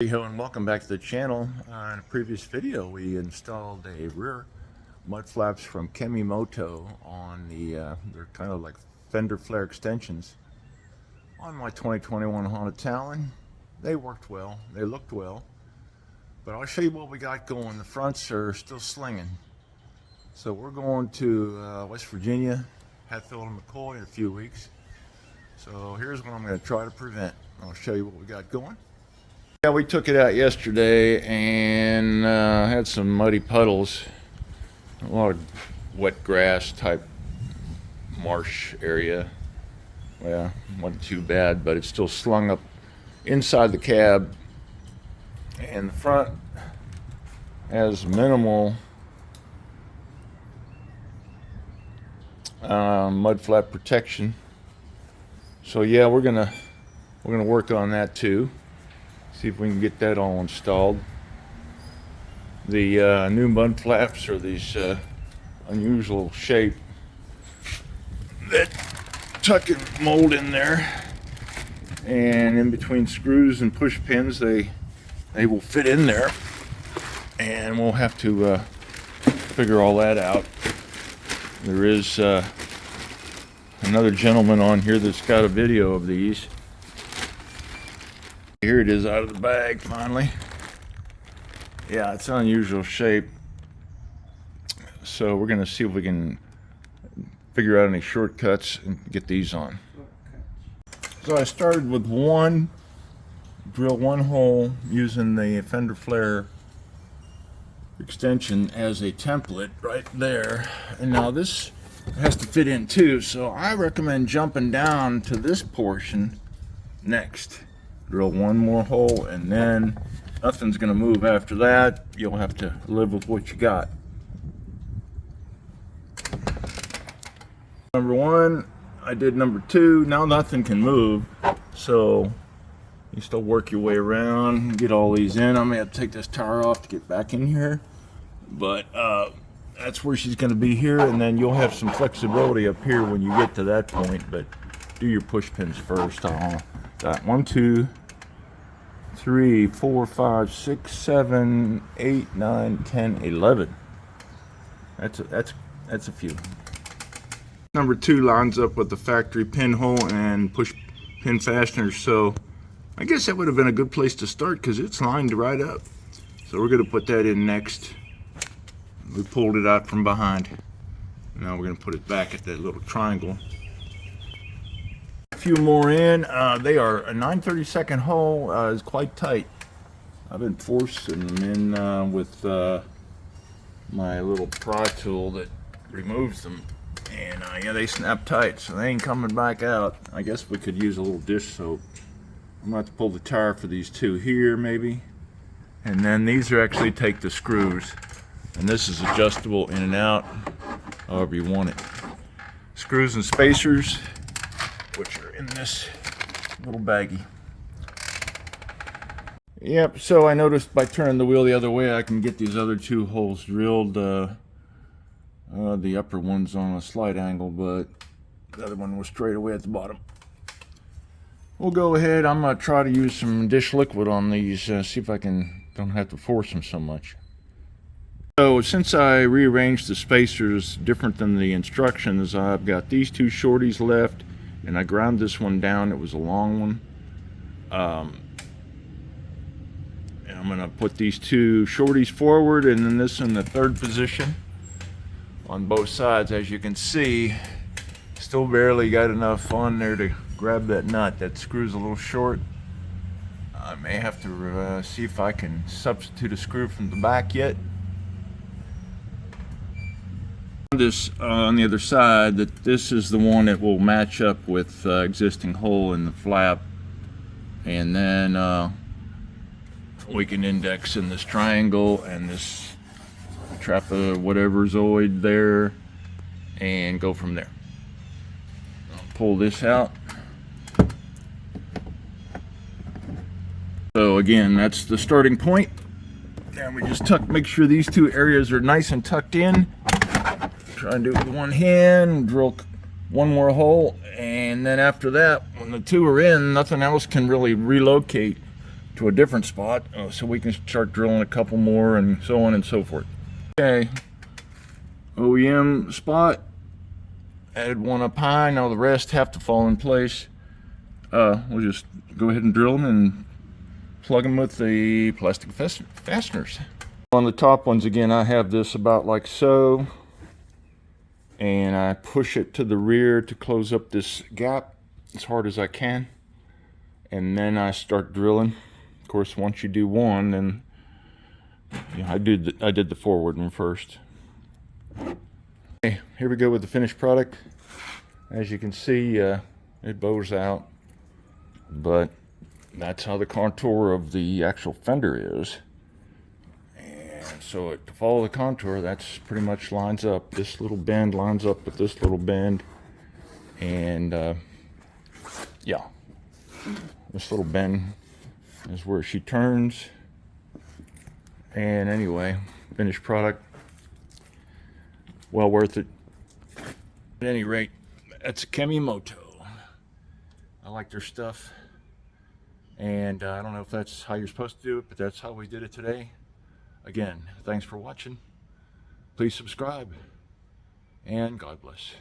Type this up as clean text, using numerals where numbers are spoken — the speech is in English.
Hey ho, and welcome back to the channel. In a previous video we installed a rear mud flaps from Kemimoto on they're kind of like fender flare extensions on my 2021 Honda Talon. They worked well, they looked well, but I'll show you what we got going. The fronts are still slinging. So we're going to West Virginia, Hatfield and McCoy in a few weeks. So here's what I'm going to try to prevent. I'll show you what we got going. Yeah, we took it out yesterday and had some muddy puddles, a lot of wet grass type marsh area. Well, wasn't too bad, but it's still slung up inside the cab, and the front has minimal mud flap protection. So yeah, we're gonna work on that too. See if we can get that all installed. The new mud flaps are these unusual shape that tuck and mold in there, and in between screws and push pins they will fit in there, and we'll have to figure all that out. There is another gentleman on here that's got a video of these. Here it is out of the bag finally. Yeah, it's an unusual shape. So we're gonna see if we can figure out any shortcuts and get these on. So I started with drill one hole using the fender flare extension as a template right there. And now this has to fit in too, so I recommend jumping down to this portion next. Drill one more hole, and then nothing's going to move after that. You'll have to live with what you got. Number one, I did number two. Now nothing can move, so you still work your way around, get all these in. I may have to take this tire off to get back in here, but that's where she's going to be here, and then you'll have some flexibility up here when you get to that point, but do your push pins first. Got 1, 2, 3, 4, 5, 6, 7, 8, 9, 10, 11. That's a few. Number two lines up with the factory pinhole and push pin fasteners, so I guess that would have been a good place to start because it's lined right up. So we're going to put that in next. We pulled it out from behind. Now we're going to put it back at that little triangle. Few more in. They are a 9/32 hole. Is quite tight. I've been forcing them in with my little pry tool that removes them, and yeah, they snap tight, so they ain't coming back out. I guess we could use a little dish soap. I'm gonna have to pull the tire for these two here maybe, and then these are actually take the screws, and this is adjustable in and out however you want it. Screws and spacers, which are in this little baggie. Yep, so I noticed by turning the wheel the other way I can get these other two holes drilled. The upper one's on a slight angle, but the other one was straight away at the bottom. We'll go ahead, I'm gonna try to use some dish liquid on these, see if I don't have to force them so much. So since I rearranged the spacers different than the instructions, I've got these two shorties left, and I ground this one down. It was a long one. And I'm gonna put these two shorties forward, and then this in the third position on both sides. As you can see, still barely got enough on there to grab that nut. That screw's a little short. I may have to see if I can substitute a screw from the back yet. This on the other side, that this is the one that will match up with existing hole in the flap, and then we can index in this triangle and this whateverzoid there and go from there. I'll pull this out. So again, that's the starting point, and we just make sure these two areas are nice and tucked in. Try and do it with one hand, drill one more hole, and then after that, when the two are in, nothing else can really relocate to a different spot so we can start drilling a couple more and so on and so forth. Okay, OEM spot, added one up high. Now the rest have to fall in place. We'll just go ahead and drill them and plug them with the plastic fasteners. On the top ones, again, I have this about like so, and I push it to the rear to close up this gap as hard as I can, and then I start drilling. Of course, once you do one, then I did the forward one first. Okay, here we go with the finished product. As you can see, it bows out, but that's how the contour of the actual fender is. And so to follow the contour, that's pretty much lines up. This little bend lines up with this little bend, and yeah, this little bend is where she turns. And anyway, finished product, well worth it. At any rate, that's Kemimoto. I like their stuff, and I don't know if that's how you're supposed to do it, but that's how we did it today. Again, thanks for watching. Please subscribe, and God bless.